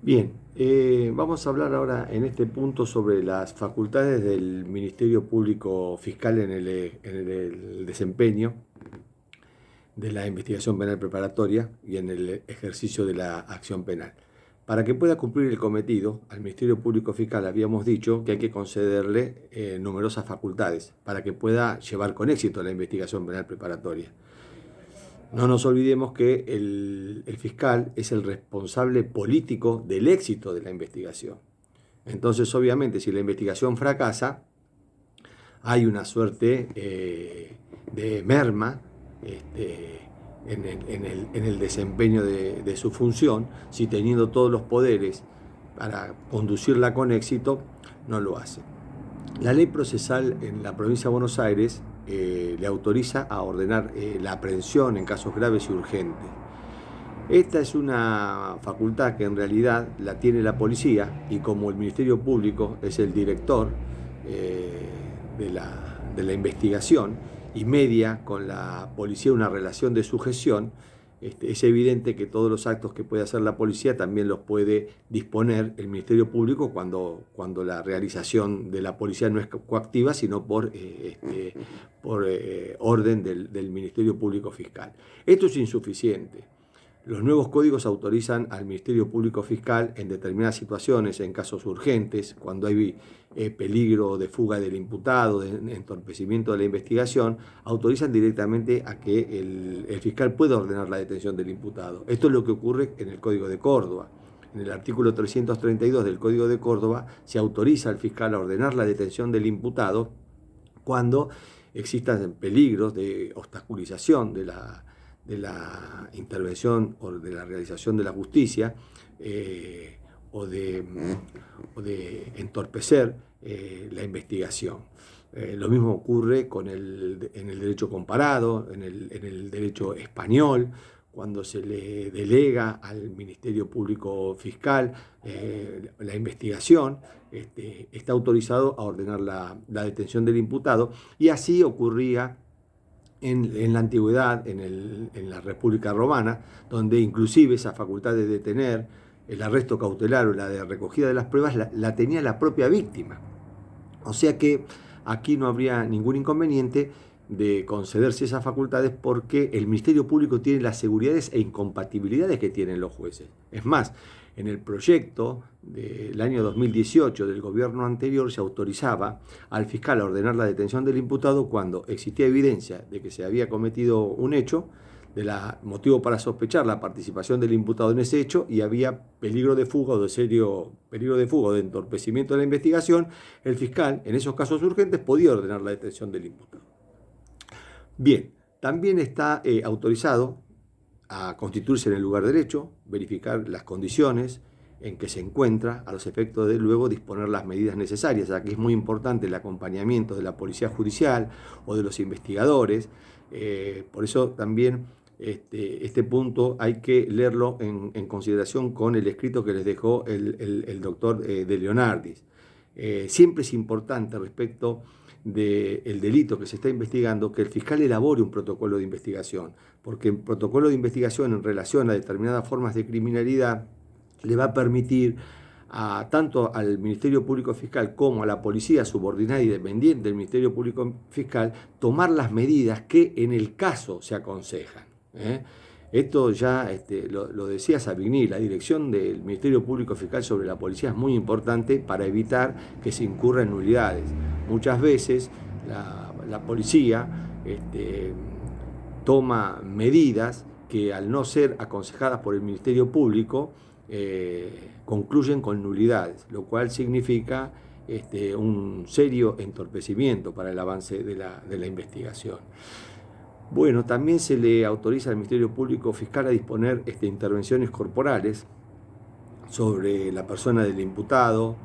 Bien, vamos a hablar ahora en este punto sobre las facultades del Ministerio Público Fiscal en el desempeño de la investigación penal preparatoria y en el ejercicio de la acción penal. Para que pueda cumplir el cometido, al Ministerio Público Fiscal habíamos dicho que hay que concederle numerosas facultades para que pueda llevar con éxito la investigación penal preparatoria. No nos olvidemos que el fiscal es el responsable político del éxito de la investigación. Entonces, obviamente, si la investigación fracasa, hay una suerte de merma en el desempeño de su función, si teniendo todos los poderes para conducirla con éxito, no lo hace. La ley procesal en la provincia de Buenos Aires le autoriza a ordenar la aprehensión en casos graves y urgentes. Esta es una facultad que en realidad la tiene la policía y como el Ministerio Público es el director de la investigación y media con la policía una relación de sujeción, es evidente que todos los actos que puede hacer la policía también los puede disponer el Ministerio Público cuando la realización de la policía no es coactiva, sino por orden del Ministerio Público Fiscal. Esto es insuficiente. Los nuevos códigos autorizan al Ministerio Público Fiscal en determinadas situaciones, en casos urgentes, cuando hay peligro de fuga del imputado, de entorpecimiento de la investigación, autorizan directamente a que el fiscal pueda ordenar la detención del imputado. Esto es lo que ocurre en el Código de Córdoba. En el artículo 332 del Código de Córdoba se autoriza al fiscal a ordenar la detención del imputado cuando existan peligros de obstaculización de la intervención o de la realización de la justicia o de entorpecer la investigación. Lo mismo ocurre en el derecho comparado, en el derecho español, cuando se le delega al Ministerio Público Fiscal la investigación, está autorizado a ordenar la detención del imputado, y así ocurría en la antigüedad, en la República Romana, donde inclusive esa facultad de detener, el arresto cautelar o la de recogida de las pruebas, la tenía la propia víctima. O sea que aquí no habría ningún inconveniente de concederse esas facultades porque el Ministerio Público tiene las seguridades e incompatibilidades que tienen los jueces. Es más, en el proyecto del año 2018 del gobierno anterior se autorizaba al fiscal a ordenar la detención del imputado cuando existía evidencia de que se había cometido un hecho, motivo para sospechar la participación del imputado en ese hecho y había peligro de fuga o de serio peligro de fuga o de entorpecimiento de la investigación. El fiscal, en esos casos urgentes, podía ordenar la detención del imputado. Bien, también está autorizado a constituirse en el lugar derecho, verificar las condiciones en que se encuentra, a los efectos de luego disponer las medidas necesarias. Aquí es muy importante el acompañamiento de la policía judicial o de los investigadores. Por eso también este punto hay que leerlo en consideración con el escrito que les dejó el doctor de Leonardis. Siempre es importante respecto del delito que se está investigando que el fiscal elabore un protocolo de investigación, porque el protocolo de investigación en relación a determinadas formas de criminalidad le va a permitir tanto al Ministerio Público Fiscal como a la policía subordinada y dependiente del Ministerio Público Fiscal tomar las medidas que en el caso se aconsejan. Esto ya lo decía Savigny, la dirección del Ministerio Público Fiscal sobre la policía es muy importante para evitar que se incurra en nulidades. Muchas veces la policía toma medidas que al no ser aconsejadas por el Ministerio Público concluyen con nulidades, lo cual significa un serio entorpecimiento para el avance de la investigación. Bueno, también se le autoriza al Ministerio Público Fiscal a disponer intervenciones corporales sobre la persona del imputado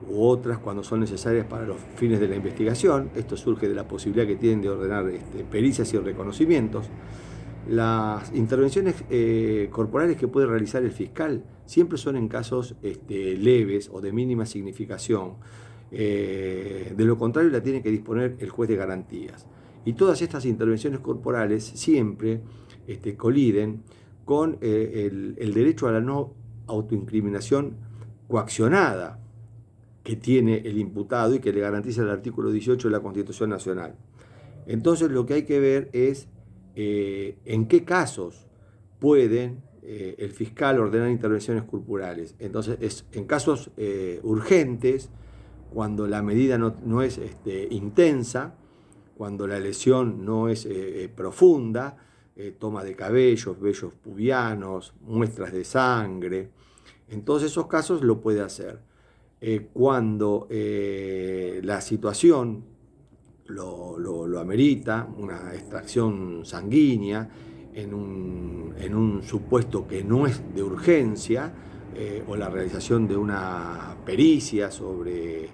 u otras cuando son necesarias para los fines de la investigación. Esto surge de la posibilidad que tienen de ordenar pericias y reconocimientos. Las intervenciones corporales que puede realizar el fiscal siempre son en casos leves o de mínima significación. De lo contrario, la tiene que disponer el juez de garantías. Y todas estas intervenciones corporales siempre coliden con el derecho a la no autoincriminación coaccionada que tiene el imputado y que le garantiza el artículo 18 de la Constitución Nacional. Entonces lo que hay que ver es en qué casos pueden el fiscal ordenar intervenciones corporales. Entonces, es en casos urgentes, cuando la medida no es intensa, cuando la lesión no es profunda, toma de cabellos, vellos pubianos, muestras de sangre. En todos esos casos lo puede hacer. Cuando la situación lo amerita, una extracción sanguínea, en un supuesto que no es de urgencia, o la realización de una pericia sobre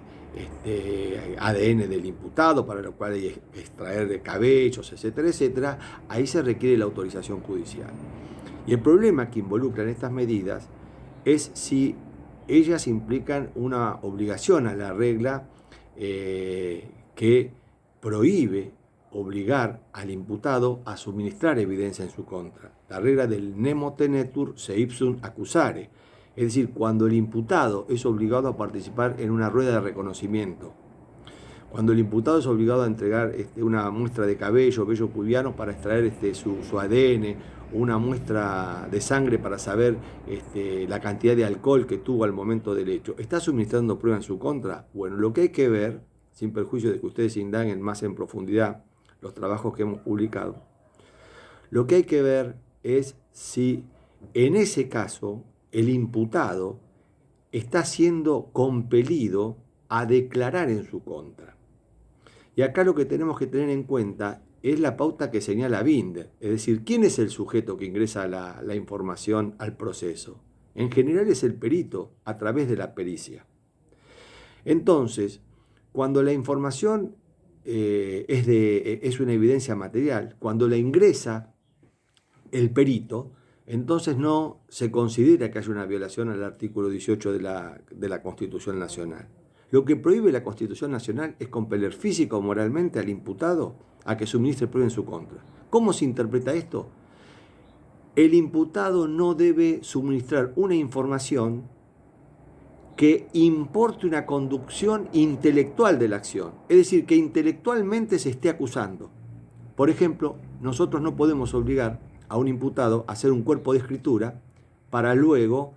ADN del imputado, para lo cual hay que extraer de cabellos, etcétera, etcétera, ahí se requiere la autorización judicial. Y el problema que involucran estas medidas es si ellas implican una obligación a la regla que prohíbe obligar al imputado a suministrar evidencia en su contra. La regla del nemo tenetur se ipsum accusare, es decir, cuando el imputado es obligado a participar en una rueda de reconocimiento, cuando el imputado es obligado a entregar una muestra de cabello, vello pubiano para extraer su ADN, una muestra de sangre para saber la cantidad de alcohol que tuvo al momento del hecho, ¿está suministrando prueba en su contra? Bueno, lo que hay que ver, sin perjuicio de que ustedes indaguen más en profundidad los trabajos que hemos publicado, lo que hay que ver es si en ese caso el imputado está siendo compelido a declarar en su contra. Y acá lo que tenemos que tener en cuenta es la pauta que señala Binder, es decir, ¿quién es el sujeto que ingresa la información al proceso? En general es el perito, a través de la pericia. Entonces, cuando la información es una evidencia material, cuando la ingresa el perito, entonces no se considera que haya una violación al artículo 18 de la Constitución Nacional. Lo que prohíbe la Constitución Nacional es compeler física o moralmente al imputado a que suministre prueba en su contra. ¿Cómo se interpreta esto? El imputado no debe suministrar una información que importe una conducción intelectual de la acción, es decir, que intelectualmente se esté acusando. Por ejemplo, nosotros no podemos obligar a un imputado a hacer un cuerpo de escritura para luego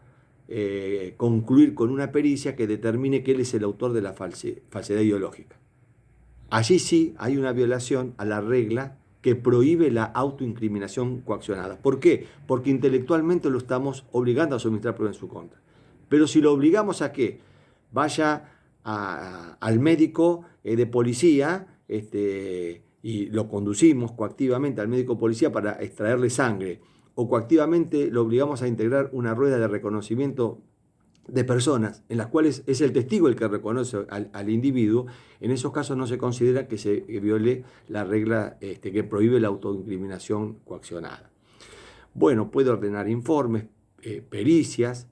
concluir con una pericia que determine que él es el autor de la falsedad ideológica. Allí sí hay una violación a la regla que prohíbe la autoincriminación coaccionada. ¿Por qué? Porque intelectualmente lo estamos obligando a suministrar prueba en su contra. Pero si lo obligamos a que vaya al médico de policía y lo conducimos coactivamente al médico policía para extraerle sangre, o coactivamente lo obligamos a integrar una rueda de reconocimiento de personas en las cuales es el testigo el que reconoce al individuo, en esos casos no se considera que se viole la regla que prohíbe la autoincriminación coaccionada. Bueno, puede ordenar informes, pericias,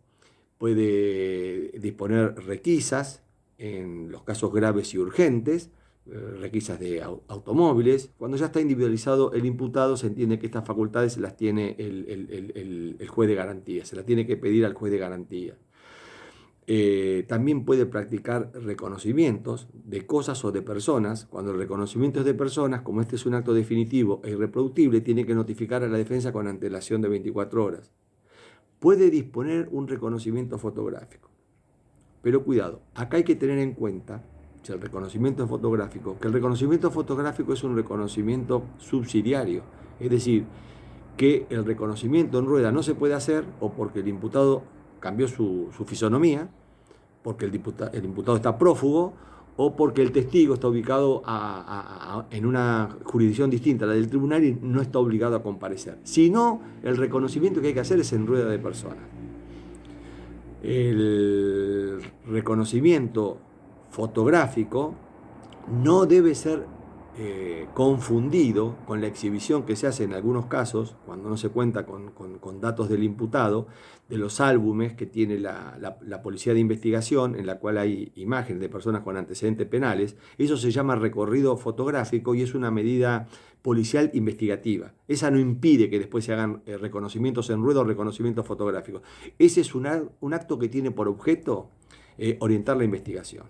puede disponer requisas en los casos graves y urgentes, requisas de automóviles. Cuando ya está individualizado el imputado, se entiende que estas facultades las tiene el juez de garantía, se las tiene que pedir al juez de garantía. También puede practicar reconocimientos de cosas o de personas. Cuando el reconocimiento es de personas, como este es un acto definitivo e irreproductible, tiene que notificar a la defensa con antelación de 24 horas. Puede disponer un reconocimiento fotográfico. Pero cuidado, acá hay que tener en cuenta, si el reconocimiento es fotográfico, que el reconocimiento fotográfico es un reconocimiento subsidiario, es decir, que el reconocimiento en rueda no se puede hacer o porque el imputado cambió su fisonomía, porque el imputado está prófugo, o porque el testigo está ubicado en una jurisdicción distinta a la del tribunal y no está obligado a comparecer. Si no, el reconocimiento que hay que hacer es en rueda de personas. El reconocimiento fotográfico no debe ser confundido con la exhibición que se hace en algunos casos, cuando no se cuenta con datos del imputado, de los álbumes que tiene la Policía de Investigación, en la cual hay imágenes de personas con antecedentes penales. Eso se llama recorrido fotográfico y es una medida policial investigativa. Esa no impide que después se hagan reconocimientos en rueda o reconocimientos fotográficos. Ese es un acto que tiene por objeto orientar la investigación.